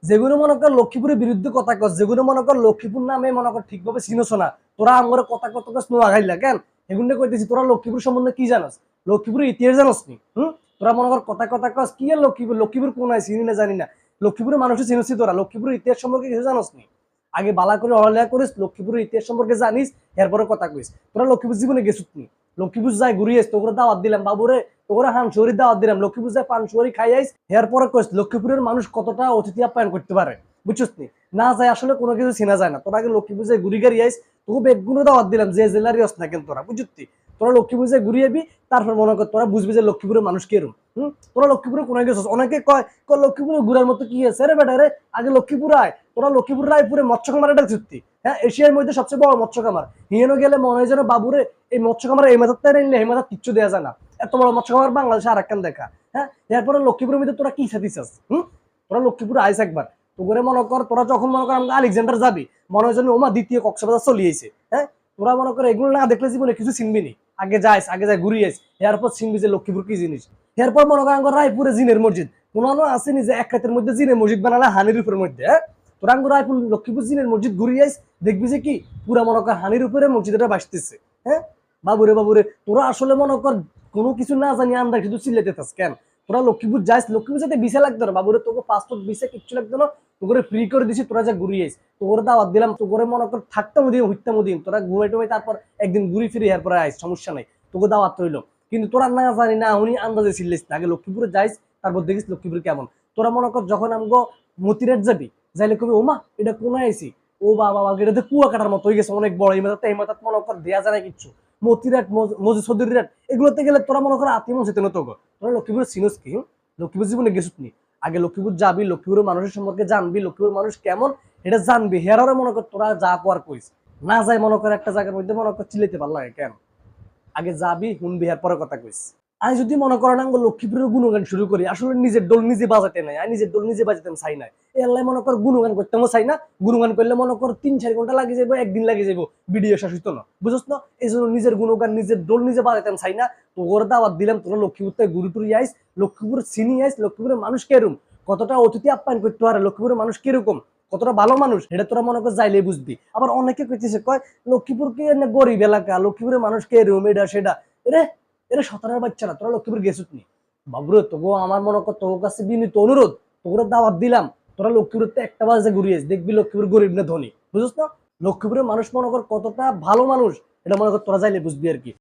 যেগুলো মনে কর লক্ষ্মীপুরের বিরুদ্ধে কথা কস, যেগুলো মনে কর লক্ষ্মীপুর নামে মনে কর ঠিকভাবে চিনোছ না, তোরা আমার কথা কত কস নো আগাইলা কেন? এগুলো কইতেছি তোরা লক্ষ্মীপুর সম্বন্ধে কি জানোস? লক্ষ্মীপুরের ইতিহাস জানোস নি? তোরা মনে কর কথা কস কি আর লক্ষ্মীপুর কোন হয় চিনি না জানি না। লক্ষ্মীপুরের মানুষের চিনছি তোরা, লক্ষ্মীপুরের ইতিহাস সম্পর্কে কিছু জানোস নি? আগে বালা করে অড়ালেখা করিস, লক্ষ্মীপুরের ইতিহাস সম্পর্কে জানিস, এরপরে কথা কইস। তোরা লক্ষ্মীপুর জীবনে গেছিস নি? লক্ষ্মীপুর যাই ঘুরিয়েছ, তোকে দাওয়াত দিলাম বাবুরে, তোকে হাঁসুরি দাওয়াত দিলাম, লক্ষ্মীপুর যাই পানসুরি খাই আইস, এরপরে কইস লক্ষ্মীপুরের মানুষ কতটা অতিথি আপ্যায়ন করতে পারে, বুঝছিস নি? না যায় আসলে কোনো কিছু চেনা যায় না। তোরা আগে লক্ষ্মীপুর যাই ঘুরি গাড়ি আইস, তোকে বেগুনো দাওয়াত দিলাম যে জেলারই হস না কেন তোরা, বুঝছি? তোরা লক্ষ্মীপুর যাই ঘুরি আবি, তারপর মনে কর তোরা বুঝবি যে লক্ষ্মীপুরের মানুষ কেরম। তোরা লক্ষ্মীপুরে কোনো গেছিস? অনেকে কয় লক্ষ্মীপুরে ঘুরার মতো কি আছে রে বেটা রে, আগে লক্ষ্মীপুর আয়। তোরা লক্ষ্মীপুর রায়পুরে মৎস্য খামার এটা চুক্তি, হ্যাঁ, এশিয়ার মধ্যে সবচেয়ে বড় মৎস্য খামার। হিয়েনো গেলে মনে হয় যেন বাবুরে এই মৎস্য খামার এই মাথাতে নিলে এই মাথা কিচ্ছু দেওয়া যায় না, এত বড় মৎস্য খামার বাংলাদেশে আর একখান দেখা। হ্যাঁ, এরপরে লক্ষ্মীপুরের মধ্যে তোরা কি সাথিস? তোরা লক্ষ্মীপুরে আইস একবার, তো করে মনে কর তোরা যখন মনে কর আমাকে আলেকজান্ডার যাবি, মনে হয় যেন ওমা দ্বিতীয় কক্সবাজার চলিয়েছে। হ্যাঁ, তোরা মনে কর এগুলো না দেখলে জীবনে কিছু চিনবি নি। আগে যাই ঘুরি আইস, এরপর চিনবি যে লক্ষ্মীপুর কি জিনিস। এরপর মনে কর আমার রায়পুরে জিনের মসজিদ, কোনো আসেনি যে এক রাতের মধ্যে জিনের মসজিদ বানালে হানির উপরের মধ্যে। হ্যাঁ, তোরা রায়পুর লক্ষ্মীপুর জিনের মসজিদ ঘুরি আইস, দেখবি যে কি পুরা মনে কর হানির উপরে মসজিদটা বাসতেছে। হ্যাঁ, বাবুরে তোরা আসলে মনে কর কোনো কিছু না জানি আমরা কিছু চিল্লাইতে থাস কেন? তোরা লক্ষ্মীপুর যাইস, লক্ষ্মীপুর যাতে ভিসা লাগতো না বাবুরে, তোকে পাসপোর্ট ভিসা কিচ্ছু লাগতো না, তোকে ফ্রি করে দিছি। তোরা যা ঘুরি আইস, তোকে দাওয়াত দিলাম, তোকে মনে কর থাকতাম দিন হইতাম দিন, তোরা ঘুমাই টুমাই তারপর একদিন ঘুরি ফিরে এরপরে আইস, সমস্যা নাই, তোকে দাওয়াত রইল। কিন্তু তোরা না জানি না উনি আন্দাজে চিল্লাইস না, আগে লক্ষ্মীপুরে যাইস, তারপর দেখিস লক্ষ্মীপুর কেমন। তোরা মনে কর যখন আমগো মতিরাট যাবি, যাইলে কবি ওমা এটা কোন আইসি, ও বাবা এটাতে কুয়া কাটার মতো হয়ে গেছে, অনেক বড় এই মাথাতে মনে কর দেয়া যায় না কিচ্ছু। মতিরাট মজি সদরিরাট এগুলোতে গেলে তোরা মনে কর আত্মীয় মনে তো তোরা লক্ষ্মীপুর চিনোস কি? লক্ষ্মীপুর জীবনে গেছিস নি? আগে লক্ষ্মীপুর যাবি, লক্ষ্মীপুরের মানুষের সম্পর্কে জানবি, লক্ষ্মীপুর মানুষ কেমন এটা জানবি, হেরারে মনে কর তোরা যা কর কইস। না যাই মনে কর একটা জায়গার মধ্যে মনে কর চিল্লাইতে পারলা কেন? আগে যাবি শুনবি এরপরে কথা কইস। আমি যদি মনে করেন আঙ্গ লক্ষ্মীপুরের গুণগান শুরু করি, আসলে নিজের ডোল নিজে বাজাতে নাই, আমি নিজের ডোল নিজে বাজাতে চাই না। এল্লাই মনে কর গুণগান করতেও চাই না। গুণগান করলে মনে কর ৩-৪ ঘন্টা লাগে যাবো, একদিন লাগে যাবো, ভিডিও শেষ হইতো না, বুঝছ না? এই জন্য নিজের গুণগান নিজের ডোল নিজে বাজাতে চাই না। তো ওর দাওয়াত দিলাম, তোরা লক্ষ্মীপুর থেকে ঘুরি টুরি আইস, লক্ষ্মীপুর চিনি আইস, লক্ষ্মীপুরের মানুষ কেরম, কতটা অতিথি আপ্যায়ন করতে পারে, লক্ষ্মীপুরের মানুষ কিরকম, কতটা ভালো মানুষ, এটা তোরা মনে কর যাইলে বুঝবি। আবার অনেকে কইতেছে কয় লক্ষ্মীপুরকে গরিব এলাকা, লক্ষ্মীপুরের মানুষ কেরম, এটা সেটা। এরে এরা সতারের বাচ্চারা, তোরা লক্ষ্মীপুর গেছিস নি? বাবুরে তোকে আমার মনে কর তোর কাছে বিনীত অনুরোধ, তোকে দাওয়াত দিলাম, তোরা লক্ষ্মীপুরতে একটা বাজে ঘুরিয়েছ, দেখবি লক্ষ্মীপুর গরিব না ধনী, বুঝছ না? লক্ষ্মীপুরের মানুষ মনে কর কতটা ভালো মানুষ, এটা মনে কর তোরা যাইলে বুঝবি আর কি।